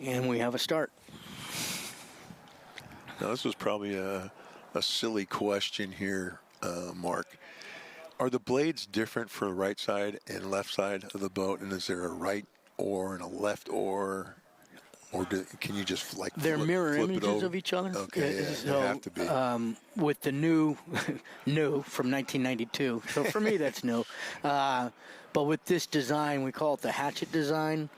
And we have a start. Now, this was probably a silly question here, Mark. Are the blades different for the right side and left side of the boat? And is there a right oar and a left oar? Or can you just like they're mirror flip images of each other? Okay, yeah, so, they have to be. With the new from 1992. So for me, that's new. But with this design, we call it the hatchet design.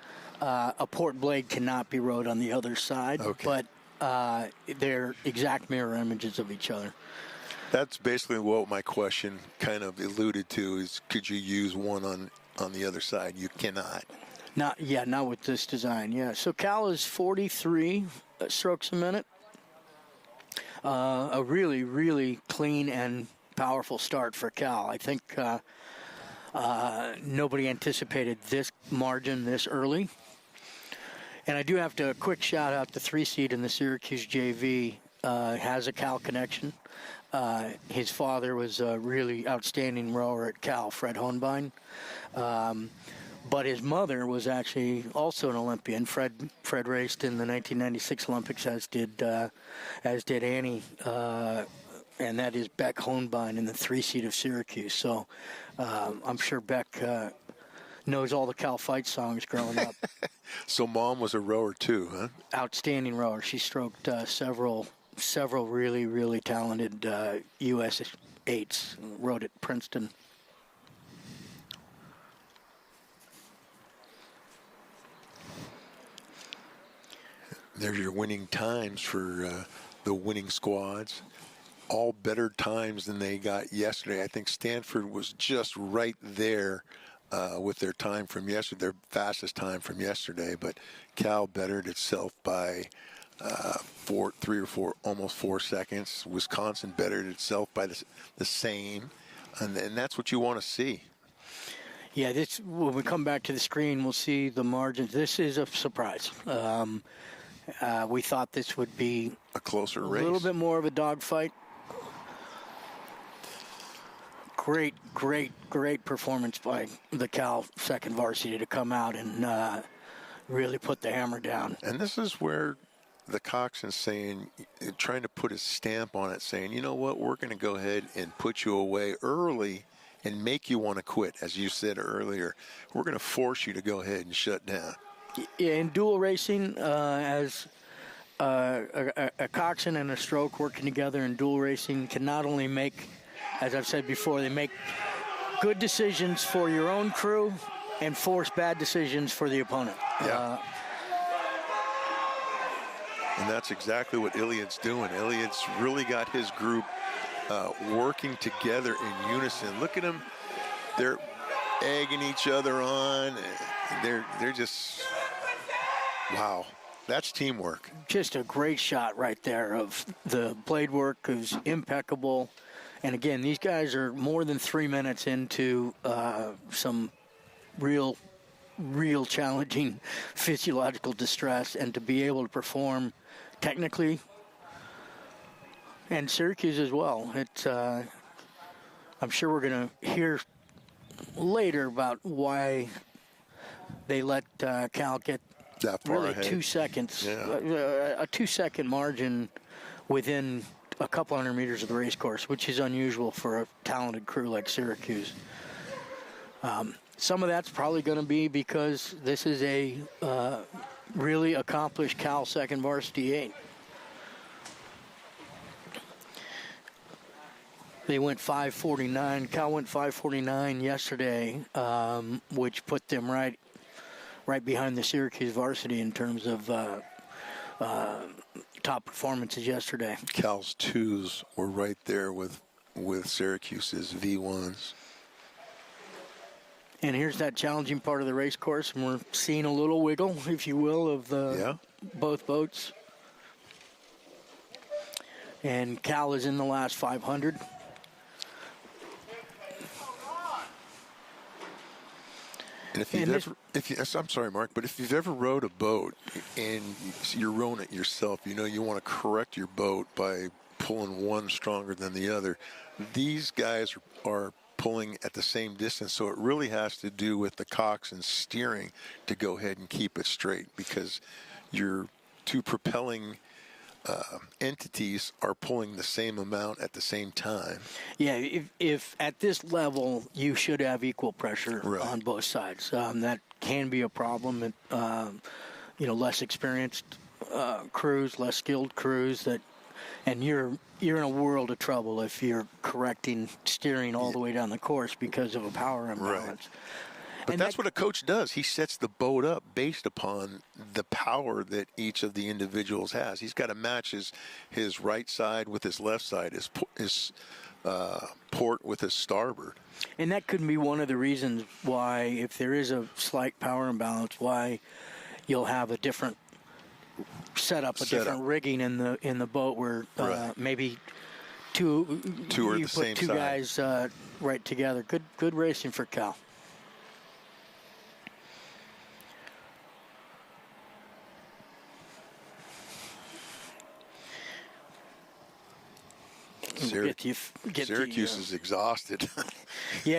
A port blade cannot be rode on the other side. Okay. But they're exact mirror images of each other. That's basically what my question kind of alluded to is could you use one on the other side? You cannot. Not with this design, yeah. So Cal is 43 strokes a minute. A really, really clean and powerful start for Cal. I think nobody anticipated this margin this early. And I do have to quick shout out the 3-seed in the Syracuse JV. Has a Cal connection. His father was a really outstanding rower at Cal, Fred Hohenbein. But his mother was actually also an Olympian. Fred raced in the 1996 Olympics, as did Annie, and that is Beck Hohenbein in the 3-seed of Syracuse. So I'm sure Beck knows all the Cal Fight songs growing up. So Mom was a rower too, huh? Outstanding rower. She stroked several really, really talented U.S. 8s. Rode at Princeton. There's your winning times for the winning squads. All better times than they got yesterday. I think Stanford was just right there with their time from yesterday, their fastest time from yesterday. But Cal bettered itself by 3 or 4, almost 4 seconds. Wisconsin bettered itself by the same. And that's what you want to see. Yeah, when we come back to the screen, we'll see the margins. This is a surprise. We thought this would be a closer race, a little bit more of a dogfight. Great performance by the Cal second varsity to come out and really put the hammer down. And this is where the coxswain's trying to put a stamp on it, saying, you know what, we're going to go ahead and put you away early and make you want to quit, as you said earlier. We're going to force you to go ahead and shut down. In dual racing, as a coxswain and a stroke working together in dual racing can not only make, as I've said before, they make good decisions for your own crew and force bad decisions for the opponent. Yeah. And that's exactly what Iliad's doing. Iliad's really got his group working together in unison. Look at them. They're egging each other on. They're just, wow. That's teamwork. Just a great shot right there of the blade work is impeccable. And again, these guys are more than 3 minutes into some real challenging physiological distress, and to be able to perform technically, and Syracuse as well. It's I'm sure we're going to hear later about why they let Cal get that far really ahead. 2 seconds, yeah. A 2-second margin within a couple hundred meters of the race course, which is unusual for a talented crew like Syracuse. Some of that's probably going to be because this is a really accomplished Cal second varsity 8. They went 5:49. Cal went 5:49 yesterday, which put them right behind the Syracuse varsity in terms of top performances yesterday. Cal's 2s were right there with Syracuse's V1s. And here's that challenging part of the race course, and we're seeing a little wiggle, if you will, of both boats. And Cal is in the last 500. And I'm sorry, Mark, but if you've ever rowed a boat and you're rowing it yourself, you want to correct your boat by pulling one stronger than the other. These guys are pulling at the same distance, so it really has to do with the coxswain steering to go ahead and keep it straight, because your two propelling entities are pulling the same amount at the same time. Yeah, if at this level, you should have equal pressure Right. on both sides. That can be a problem. Less experienced crews, less skilled crews and you're in a world of trouble if you're correcting steering all the way down the course because of a power imbalance. Right. But that's what a coach does. He sets the boat up based upon the power that each of the individuals has. He's got to match his right side with his left side, his port with his starboard. And that could be one of the reasons why, if there is a slight power imbalance, why you'll have a different setup, different rigging in the boat where maybe two are the same two side. guys right together. Good racing for Cal. Syracuse is exhausted. Yeah.